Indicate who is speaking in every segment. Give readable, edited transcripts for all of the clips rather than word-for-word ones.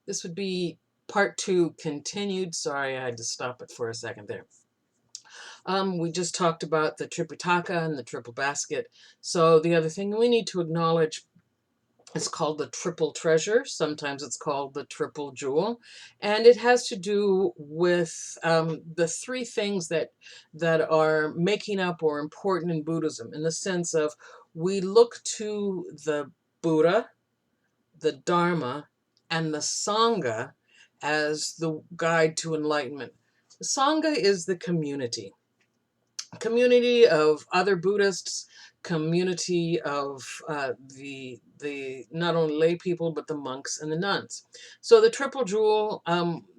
Speaker 1: This would be part 2 continued. Sorry, I had to stop it for a second there. We just talked about the Tripitaka and the triple basket. So the other thing we need to acknowledge is called the triple treasure. Sometimes it's called the triple jewel. And it has to do with the three things that are making up or important in Buddhism, in the sense of we look to the Buddha, the Dharma, and the Sangha as the guide to enlightenment. The Sangha is the community of other Buddhists, community of the not only lay people but the monks and the nuns. So the triple jewel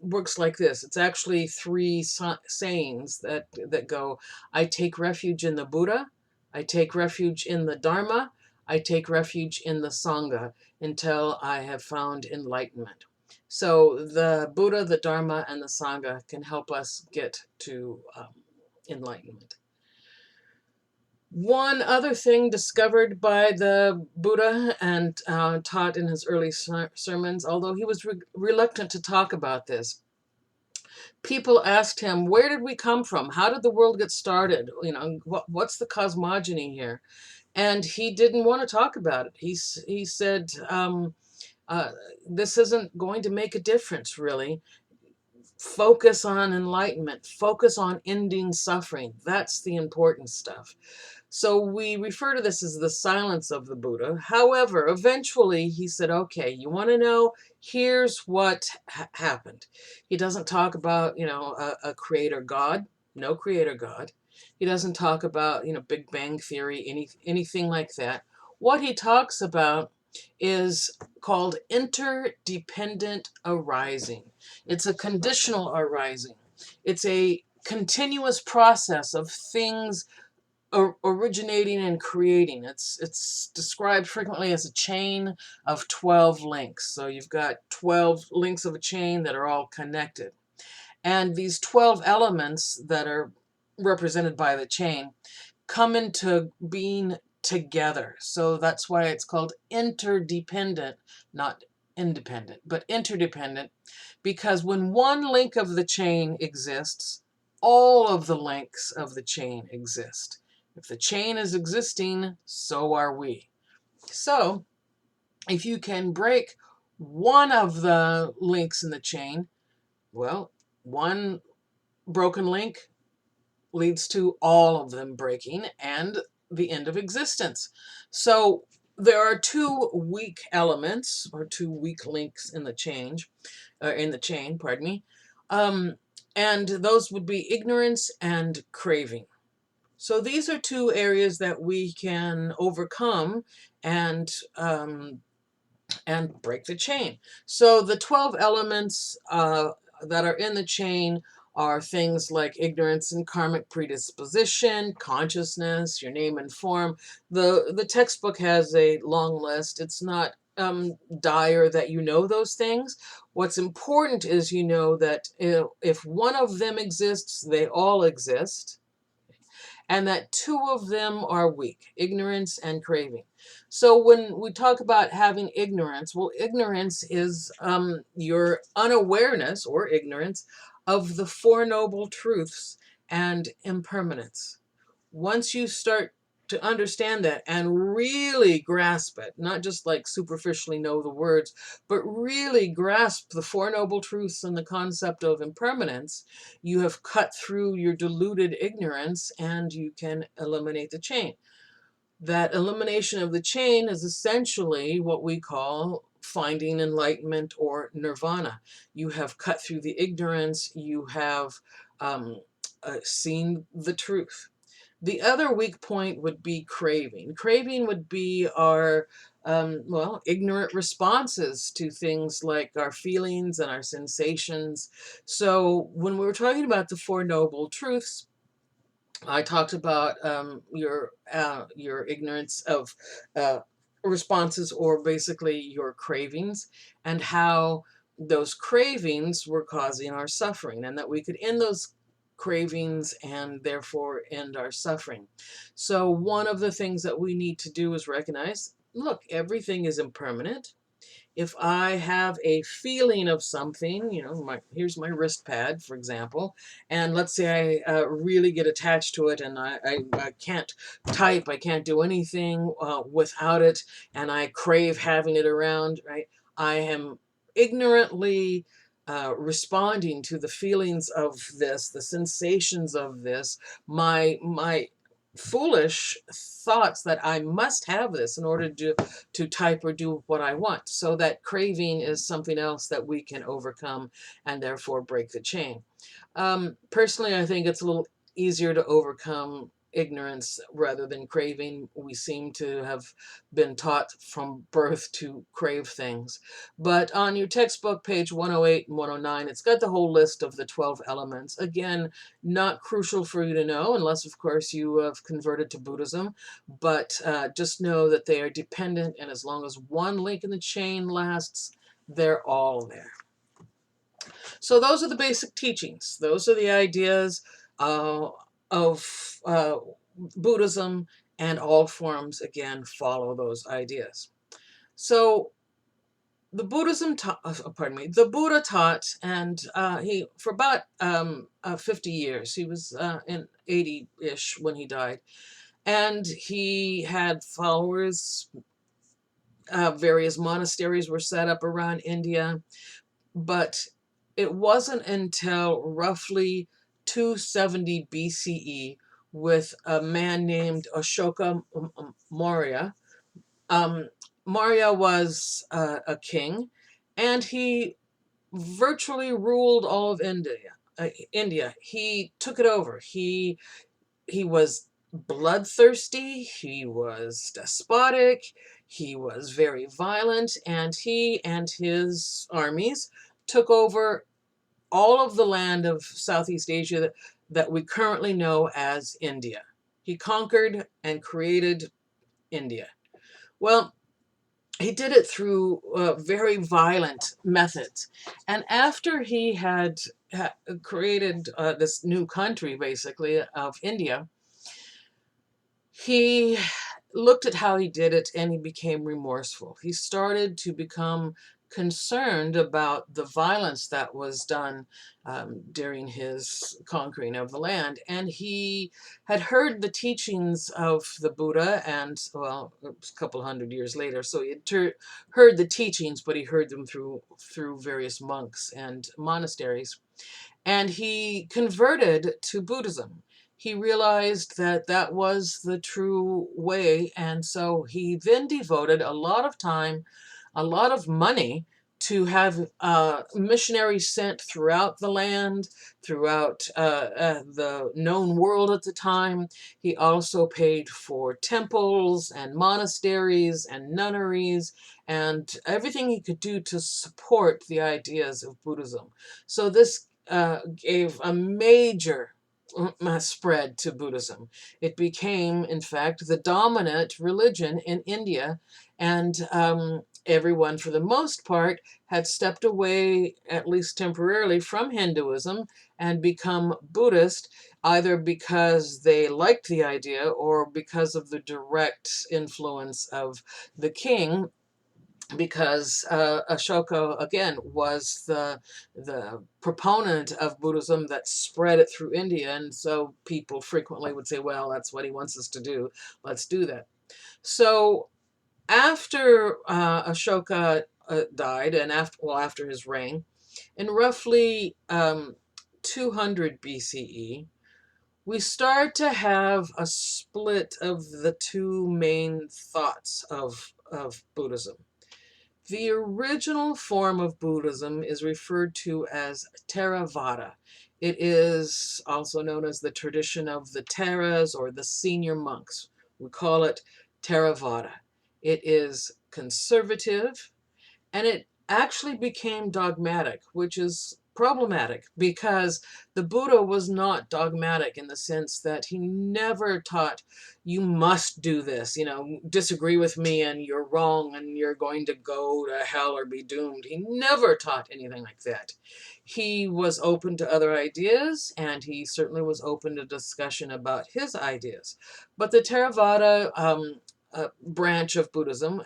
Speaker 1: works like this. It's actually three sayings that go: I take refuge in the Buddha, I take refuge in the Dharma, I take refuge in the Sangha until I have found enlightenment. So the Buddha, the Dharma, and the Sangha can help us get to enlightenment. One other thing discovered by the Buddha and taught in his early sermons, although he was reluctant to talk about this, people asked him, where did we come from? How did the world get started? You know, what's the cosmogony here? And he didn't want to talk about it. He said, this isn't going to make a difference, really. Focus on enlightenment. Focus on ending suffering. That's the important stuff. So we refer to this as the silence of the Buddha. However, eventually he said, okay, you want to know? Here's what happened. He doesn't talk about, a creator God, no creator God. He doesn't talk about, Big Bang Theory, anything like that. What he talks about is called interdependent arising. It's a conditional arising. It's a continuous process of things originating and creating. It's described frequently as a chain of 12 links. So you've got 12 links of a chain that are all connected. And these 12 elements that are represented by the chain come into being together. So that's why it's called interdependent, not independent, but interdependent, because when one link of the chain exists, all of the links of the chain exist. If the chain is existing, so are we. So if you can break one of the links in the chain, well, one broken link leads to all of them breaking and the end of existence. So there are two weak elements, or two weak links in the chain, pardon me, and those would be ignorance and craving. So these are two areas that we can overcome and break the chain. So the 12 elements that are in the chain are things like ignorance and karmic predisposition, consciousness, your name and form. The textbook has a long list. It's not dire that you know those things. What's important is you know that if one of them exists, they all exist, and that two of them are weak: ignorance and craving. So when we talk about having ignorance, well, ignorance is your unawareness or ignorance of the Four Noble Truths and impermanence. Once you start to understand that and really grasp it, not just like superficially know the words, but really grasp the Four Noble Truths and the concept of impermanence, you have cut through your deluded ignorance and you can eliminate the chain. That elimination of the chain is essentially what we call finding enlightenment or nirvana. You have cut through the ignorance, you have seen the truth. The other weak point would be craving. Craving would be our, ignorant responses to things like our feelings and our sensations. So when we were talking about the Four Noble Truths, I talked about your ignorance of responses, or basically your cravings, and how those cravings were causing our suffering, and that we could end those cravings and therefore end our suffering. So one of the things that we need to do is recognize, look, everything is impermanent. If I have a feeling of something, you know, here's my wrist pad, for example, and let's say I really get attached to it, and I can't type, I can't do anything without it, and I crave having it around, right? I am ignorantly responding to the feelings of this, the sensations of this, my foolish thoughts that I must have this in order to type or do what I want. So that craving is something else that we can overcome and therefore break the chain. Personally, I think it's a little easier to overcome ignorance rather than craving. We seem to have been taught from birth to crave things. But on your textbook, page 108 and 109, it's got the whole list of the 12 elements. Again, not crucial for you to know, unless, of course, you have converted to Buddhism. But just know that they are dependent, and as long as one link in the chain lasts, they're all there. So those are the basic teachings. Those are the ideas of Buddhism, and all forms, again, follow those ideas. So the the Buddha taught, and he, for about 50 years, he was in 80-ish when he died, and he had followers. Various monasteries were set up around India, but it wasn't until roughly 270 BCE with a man named Ashoka Maurya. Maurya was a king, and he virtually ruled all of India. He took it over. He was bloodthirsty. He was despotic. He was very violent, and he and his armies took over all of the land of Southeast Asia that we currently know as India. He conquered and created India. Well, he did it through very violent methods. And after he had created this new country, basically, of India, he looked at how he did it and he became remorseful. He started to become concerned about the violence that was done during his conquering of the land. And he had heard the teachings of the Buddha, and, well, it was a couple hundred years later, so he had heard the teachings, but he heard them through various monks and monasteries. And he converted to Buddhism. He realized that that was the true way, and so he then devoted a lot of time, a lot of money, to have missionaries sent throughout the land, throughout the known world at the time. He also paid for temples and monasteries and nunneries and everything he could do to support the ideas of Buddhism. So this gave a major spread to Buddhism. It became, in fact, the dominant religion in India, and everyone, for the most part, had stepped away, at least temporarily, from Hinduism and become Buddhist, either because they liked the idea or because of the direct influence of the king, because Ashoka, again, was the proponent of Buddhism that spread it through India, and so people frequently would say, well, that's what he wants us to do, let's do that. So after Ashoka died, and after his reign, in roughly 200 BCE, we start to have a split of the two main thoughts of Buddhism. The original form of Buddhism is referred to as Theravada. It is also known as the tradition of the Theras or the senior monks. We call it Theravada. It is conservative, and it actually became dogmatic, which is problematic because the Buddha was not dogmatic in the sense that he never taught, you must do this, you know, disagree with me and you're wrong and you're going to go to hell or be doomed. He never taught anything like that. He was open to other ideas, and he certainly was open to discussion about his ideas. But the Theravada branch of Buddhism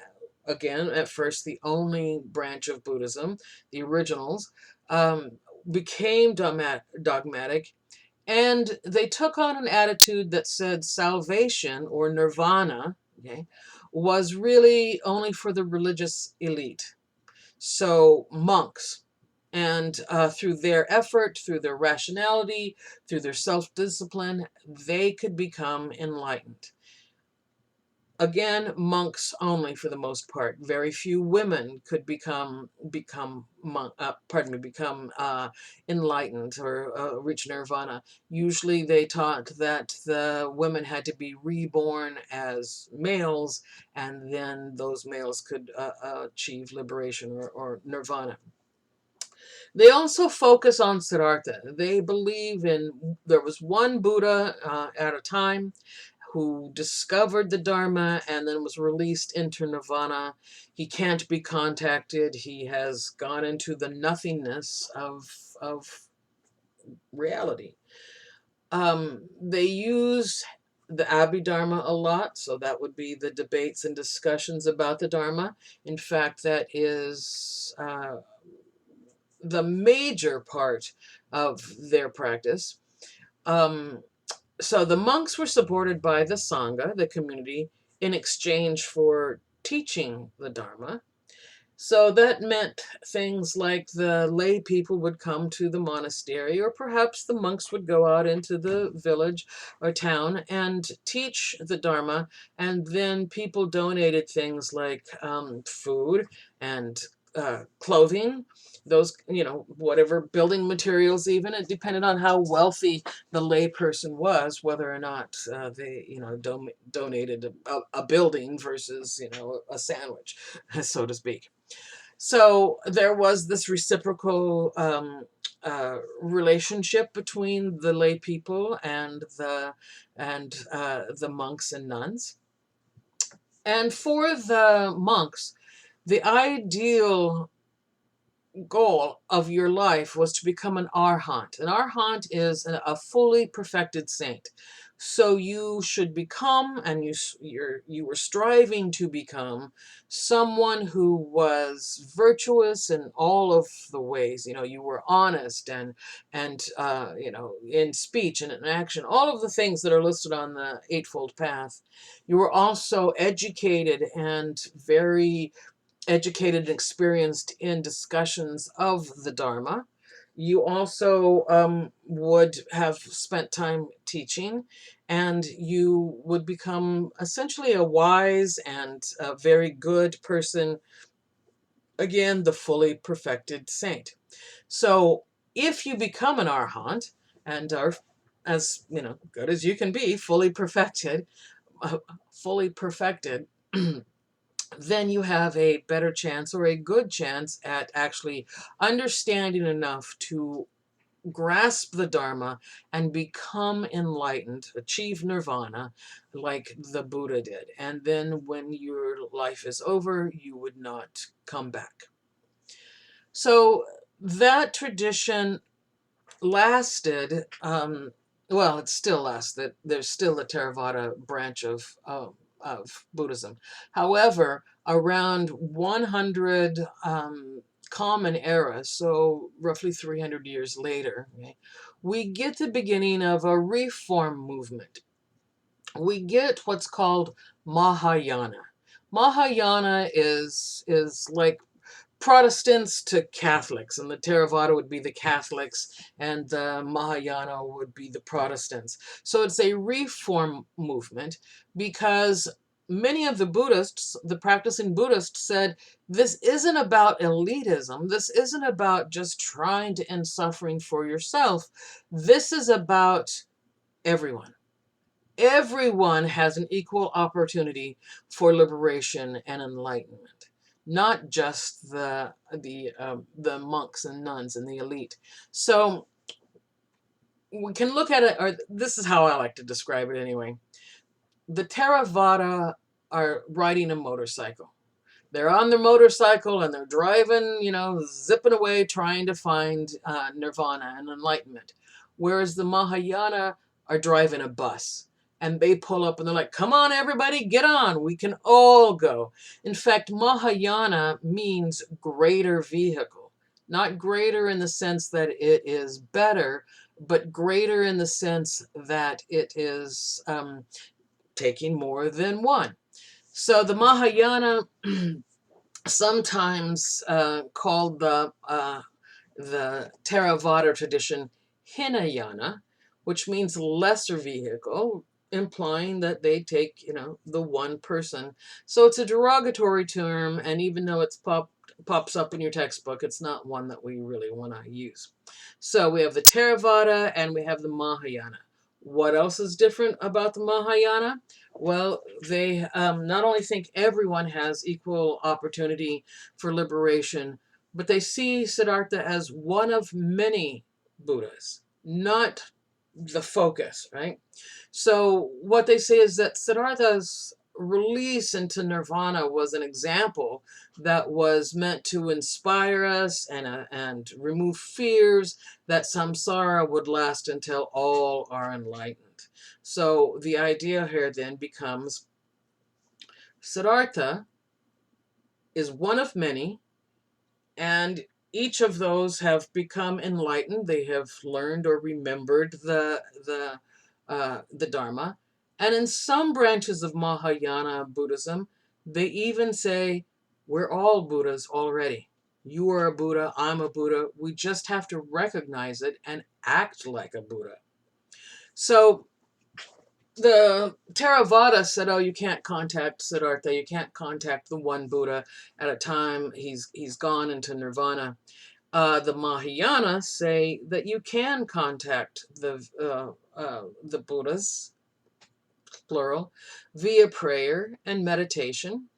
Speaker 1: again, at first the only branch of Buddhism, the originals, um, became dogmatic, and they took on an attitude that said salvation or nirvana, okay, was really only for the religious elite. So monks, and through their effort, through their rationality, through their self-discipline, they could become enlightened. Again, monks only for the most part. Very few women could become enlightened or reach nirvana. Usually, they taught that the women had to be reborn as males, and then those males could achieve liberation or nirvana. They also focus on Siddhartha. They believe there was one Buddha at a time who discovered the Dharma and then was released into nirvana. He can't be contacted. He has gone into the nothingness of reality. They use the Abhidharma a lot, so that would be the debates and discussions about the Dharma. In fact, that is the major part of their practice. Um, so the monks were supported by the Sangha, the community, in exchange for teaching the Dharma. So that meant things like the lay people would come to the monastery, or perhaps the monks would go out into the village or town and teach the Dharma, and then people donated things like food and clothing, those, whatever building materials even. It depended on how wealthy the lay person was, whether or not they, donated a building versus, a sandwich, so to speak. So there was this reciprocal relationship between the lay people and the monks and nuns. And for the monks, the ideal goal of your life was to become an arhat. An arhat is a fully perfected saint. So you should become, and you were striving to become, someone who was virtuous in all of the ways. You were honest and in speech and in action, all of the things that are listed on the Eightfold Path. You were also educated and very educated and experienced in discussions of the Dharma. You also would have spent time teaching, and you would become essentially a wise and a very good person. Again, the fully perfected saint. So if you become an arhat and are, as good as you can be, fully perfected, then you have a better chance, or a good chance, at actually understanding enough to grasp the Dharma and become enlightened, achieve nirvana like the Buddha did. And then when your life is over, you would not come back. So that tradition lasted, well, it still lasted. There's still the Theravada branch of Buddhism. However, around 100 Common Era, so roughly 300 years later, okay, we get the beginning of a reform movement. We get what's called Mahayana. Mahayana is like Protestants to Catholics, and the Theravada would be the Catholics, and the Mahayana would be the Protestants. So it's a reform movement because many of the Buddhists, the practicing Buddhists, said this isn't about elitism. This isn't about just trying to end suffering for yourself. This is about everyone. Everyone has an equal opportunity for liberation and enlightenment, not just the monks and nuns and the elite. So we can look at it, or this is how I like to describe it anyway. The Theravada are riding a motorcycle. They're on their motorcycle and they're driving, zipping away, trying to find nirvana and enlightenment. Whereas the Mahayana are driving a bus. and they pull up and they're like, come on, everybody, get on. We can all go. In fact, Mahayana means greater vehicle, not greater in the sense that it is better, but greater in the sense that it is taking more than one. So the Mahayana, sometimes called the Theravada tradition Hinayana, which means lesser vehicle, implying that they take, the one person. So it's a derogatory term, and even though pops up in your textbook, it's not one that we really want to use. So we have the Theravada and we have the Mahayana. What else is different about the Mahayana? Well, they not only think everyone has equal opportunity for liberation, but they see Siddhartha as one of many Buddhas, not the focus, right? So what they say is that Siddhartha's release into nirvana was an example that was meant to inspire us and remove fears that samsara would last until all are enlightened. So the idea here then becomes Siddhartha is one of many, and each of those have become enlightened. They have learned or remembered the Dharma. And in some branches of Mahayana Buddhism, they even say, we're all Buddhas already. You are a Buddha, I'm a Buddha. We just have to recognize it and act like a Buddha. So the Theravada said, oh, you can't contact Siddhartha, you can't contact the one Buddha at a time. He's gone into nirvana. The Mahayana say that you can contact the Buddhas, plural, via prayer and meditation.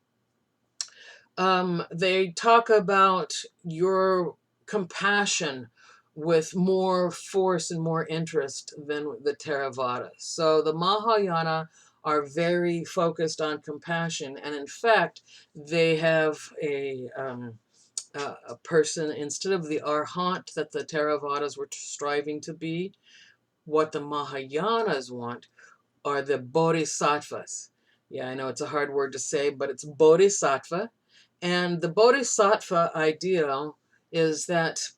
Speaker 1: They talk about your compassion with more force and more interest than the Theravada. So the Mahayana are very focused on compassion, and in fact, they have a person, instead of the arhat that the Theravadas were striving to be, what the Mahayanas want are the bodhisattvas. Yeah, I know it's a hard word to say, but it's bodhisattva. And the bodhisattva ideal is that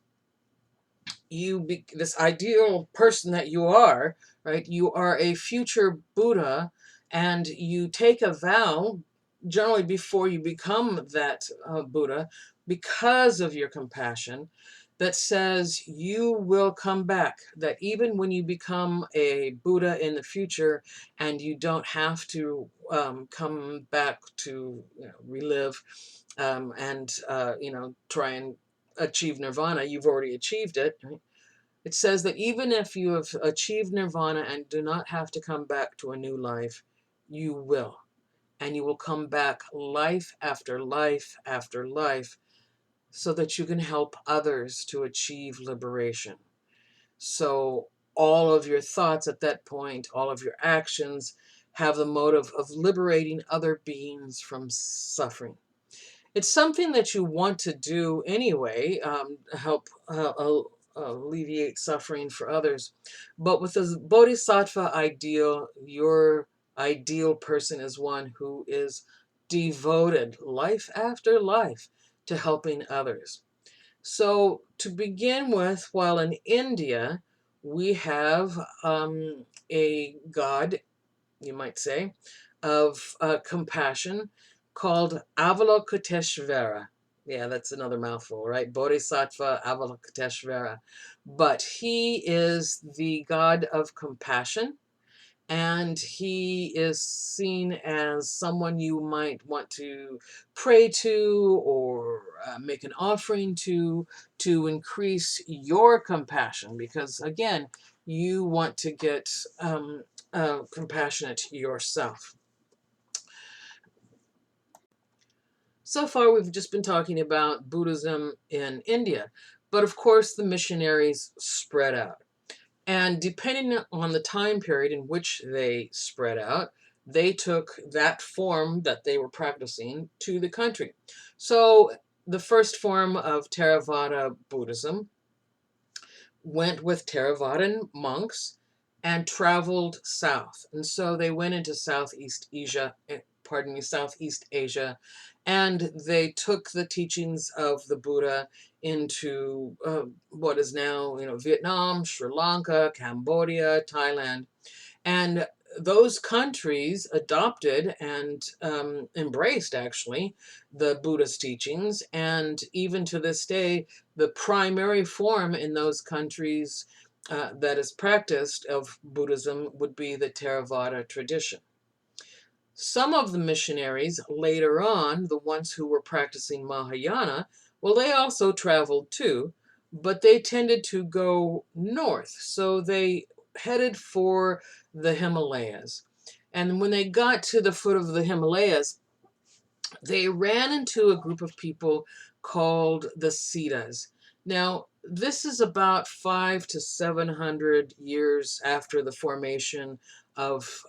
Speaker 1: this ideal person that you are, right? You are a future Buddha, and you take a vow, generally before you become that Buddha, because of your compassion, that says you will come back, that even when you become a Buddha in the future and you don't have to come back to relive and try and achieve nirvana, you've already achieved it. Right? It says that even if you have achieved nirvana and do not have to come back to a new life, you will. And you will come back life after life after life so that you can help others to achieve liberation. So all of your thoughts at that point, all of your actions have the motive of liberating other beings from suffering. It's something that you want to do anyway, help alleviate suffering for others. But with the bodhisattva ideal, your ideal person is one who is devoted life after life to helping others. So to begin with, while in India, we have a god, you might say, of compassion called Avalokiteshvara. Yeah, that's another mouthful, right? Bodhisattva Avalokiteshvara. But he is the god of compassion, and he is seen as someone you might want to pray to or make an offering to increase your compassion, because again, you want to get compassionate yourself. So far, we've just been talking about Buddhism in India, but of course, the missionaries spread out. And depending on the time period in which they spread out, they took that form that they were practicing to the country. So the first form of Theravada Buddhism went with Theravadan monks, and traveled south. And so they went into Southeast Asia, and they took the teachings of the Buddha into what is now, Vietnam, Sri Lanka, Cambodia, Thailand. And those countries adopted and embraced, actually, the Buddhist teachings. And even to this day, the primary form in those countries that is practiced of Buddhism would be the Theravada tradition. Some of the missionaries later on, the ones who were practicing Mahayana, well, they also traveled too, but they tended to go north. So they headed for the Himalayas. And when they got to the foot of the Himalayas, they ran into a group of people called the Siddhas. Now, this is about 500 to 700 years after the formation of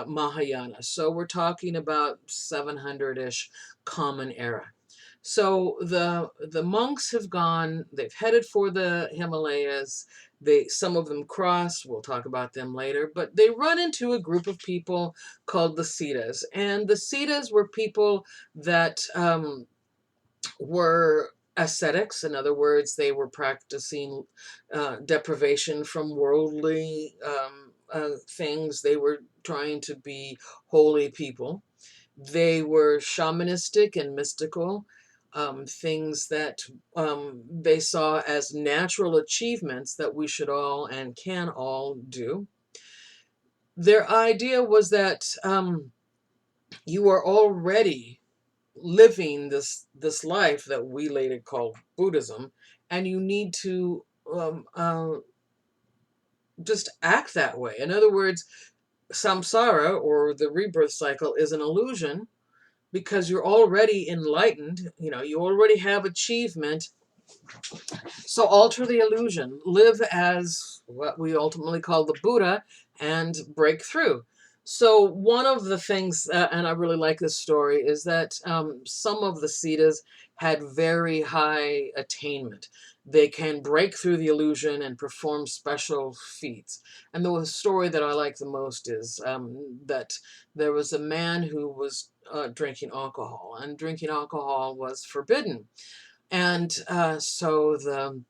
Speaker 1: Mahayana. So we're talking about 700-ish Common Era. So the monks have gone, they've headed for the Himalayas. Some of them cross, we'll talk about them later, but they run into a group of people called the Siddhas. And the Siddhas were people that were ascetics. In other words, they were practicing deprivation from worldly things. They were trying to be holy people. They were shamanistic and mystical, things that they saw as natural achievements that we should all and can all do. Their idea was that you are already living this life that we later call Buddhism, and you need to just act that way. In other words, samsara, or the rebirth cycle, is an illusion, because you're already enlightened, you already have achievement. So alter the illusion, live as what we ultimately call the Buddha, and break through. So one of the things, and I really like this story, is that some of the Siddhas had very high attainment. They can break through the illusion and perform special feats. And the story that I like the most is that there was a man who was drinking alcohol, and drinking alcohol was forbidden. And so the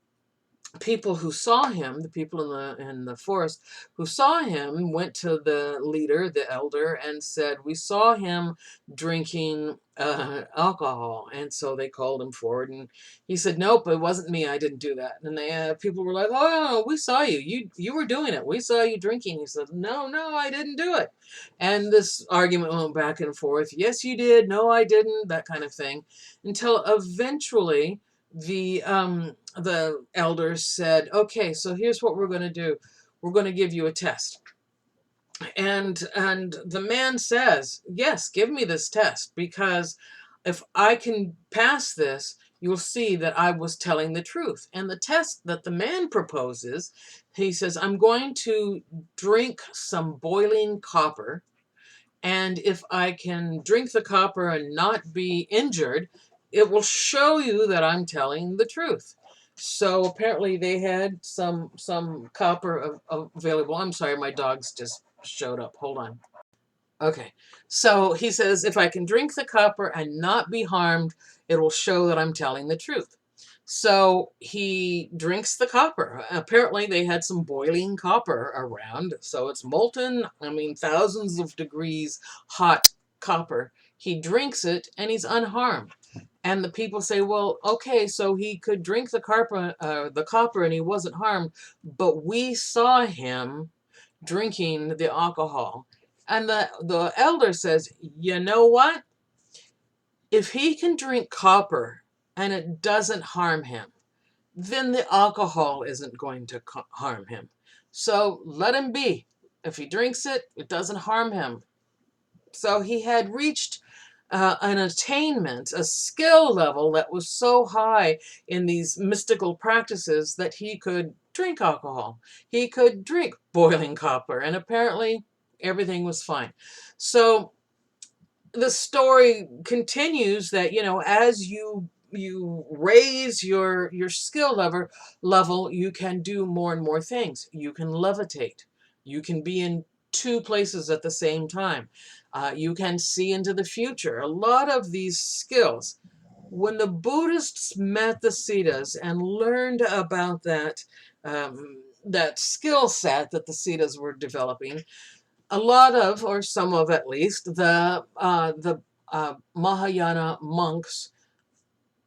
Speaker 1: people who saw him, the people in the forest who saw him, went to the leader, the elder, and said, "We saw him drinking alcohol." And so they called him forward, and he said, "Nope, it wasn't me. I didn't do that." And they people were like, "Oh, we saw you. You were doing it. We saw you drinking." He said, "No, no, I didn't do it." And this argument went back and forth. "Yes, you did. No, I didn't." That kind of thing, until eventually the elders said, "Okay, so here's what we're going to do. We're going to give you a test." And the man says, "Yes, give me this test, because if I can pass this, you'll see that I was telling the truth." And the test that the man proposes, he says, "I'm going to drink some boiling copper, and if I can drink the copper and not be injured, it will show you that I'm telling the truth." So apparently they had some copper available. I'm sorry, my dogs just showed up. Hold on. Okay. So he says, if I can drink the copper and not be harmed, it will show that I'm telling the truth. So he drinks the copper. Apparently they had some boiling copper around, so it's molten, thousands of degrees hot copper. He drinks it and he's unharmed. And the people say, "Well, okay, so he could drink the copper and he wasn't harmed, but we saw him drinking the alcohol." And the elder says, "You know what? If he can drink copper and it doesn't harm him, then the alcohol isn't going to harm him. So let him be. If he drinks it, it doesn't harm him." So he had reached an attainment, a skill level that was so high in these mystical practices that he could drink alcohol. He could drink boiling copper, and apparently everything was fine. So the story continues that, as you raise your skill level, you can do more and more things. You can levitate. You can be in two places at the same time. You can see into the future. A lot of these skills. When the Buddhists met the Siddhas and learned about that skill set that the Siddhas were developing, a lot of, or some of at least, the Mahayana monks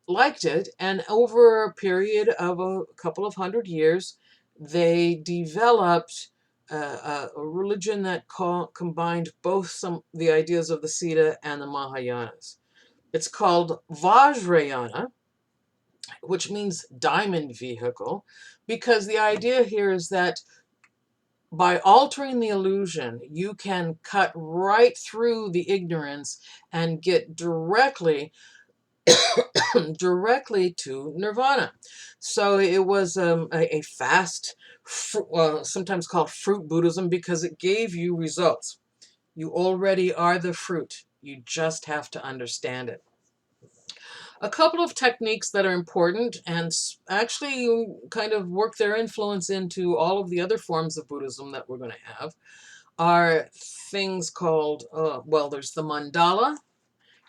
Speaker 1: liked it, and over a period of a couple of hundred years, they developed a religion that combined both the ideas of the Siddha and the Mahayanas. It's called Vajrayana, which means diamond vehicle, because the idea here is that by altering the illusion, you can cut right through the ignorance and get directly to nirvana. So it was a fast, sometimes called fruit Buddhism, because it gave you results. You already are the fruit. You just have to understand it. A couple of techniques that are important and actually kind of work their influence into all of the other forms of Buddhism that we're going to have are things called, well, there's the mandala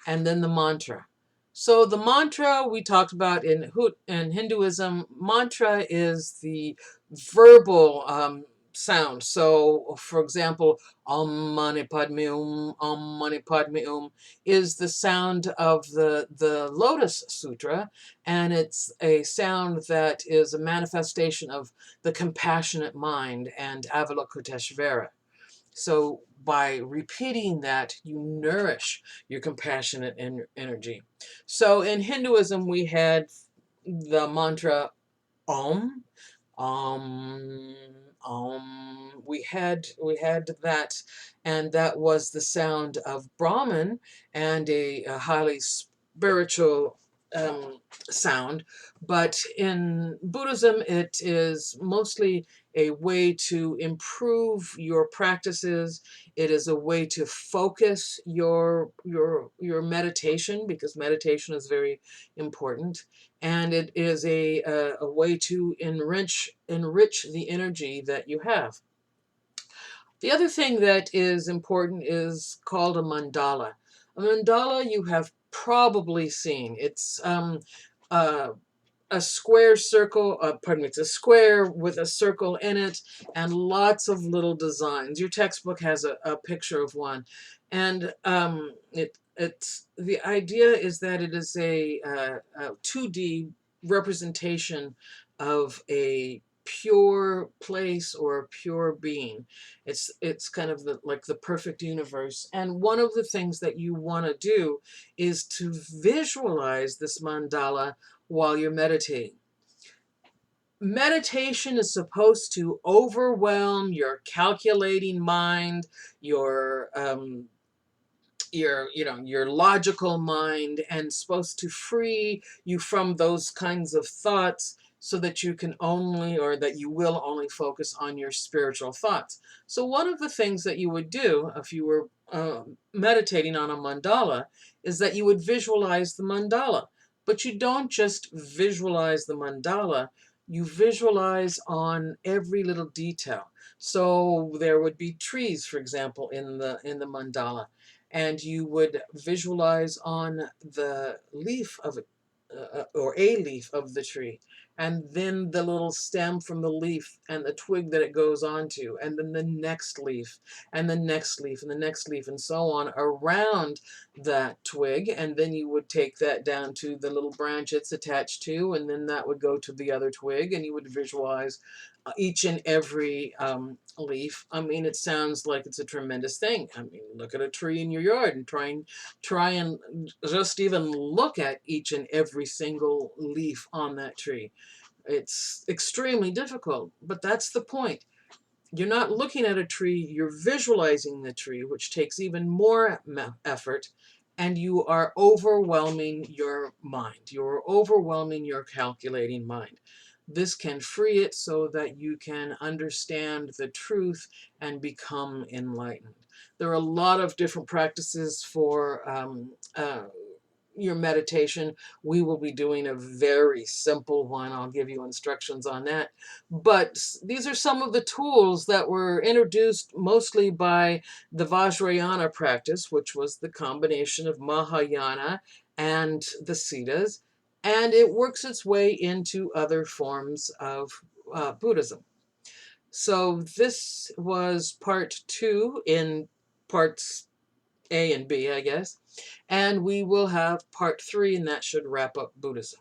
Speaker 1: and then the mantra. So the mantra we talked about in Hinduism, mantra is the verbal sound. So, for example, Om Mani Padme Om Mani Padme is the sound of the Lotus Sutra, and it's a sound that is a manifestation of the compassionate mind and Avalokiteshvara. So by repeating that, you nourish your compassionate energy. So in Hinduism, we had the mantra Om, Om, Om. We had that, and that was the sound of Brahman and a highly spiritual sound. But in Buddhism, it is mostly a way to improve your practices. It is a way to focus your meditation, because meditation is very important, and it is a way to enrich the energy that you have. The other thing that is important is called a mandala. A mandala you have probably seen. It's uh, a square circle, pardon me, it's a square with a circle in it and lots of little designs. Your textbook has a picture of one. And it's the idea is that it is a 2D representation of a pure place or a pure being. It's kind of like the perfect universe. And one of the things that you want to do is to visualize this mandala while you're meditating. Meditation is supposed to overwhelm your calculating mind, your logical mind, and supposed to free you from those kinds of thoughts, so that you can only, or that you will only, focus on your spiritual thoughts. So one of the things that you would do if you were meditating on a mandala is that you would visualize the mandala. But you don't just visualize the mandala, you visualize on every little detail. So there would be trees, for example, in the mandala, and you would visualize on the leaf of it, or a leaf of the tree, and then the little stem from the leaf and the twig that it goes onto, and then the next leaf, and the next leaf, and the next leaf, and so on around that twig. And then you would take that down to the little branch it's attached to, and then that would go to the other twig, and you would visualize each and every leaf. I mean, it sounds like it's a tremendous thing. I mean, look at a tree in your yard and try and just even look at each and every single leaf on that tree. It's extremely difficult, but that's the point. You're not looking at a tree, you're visualizing the tree, which takes even more effort, and you are overwhelming your mind. You're overwhelming your calculating mind. This can free it so that you can understand the truth and become enlightened. There are a lot of different practices for your meditation. We will be doing a very simple one. I'll give you instructions on that. But these are some of the tools that were introduced mostly by the Vajrayana practice, which was the combination of Mahayana and the Siddhas, and it works its way into other forms of Buddhism. So this was part 2 in parts A and B, I guess. And we will have part 3, and that should wrap up Buddhism.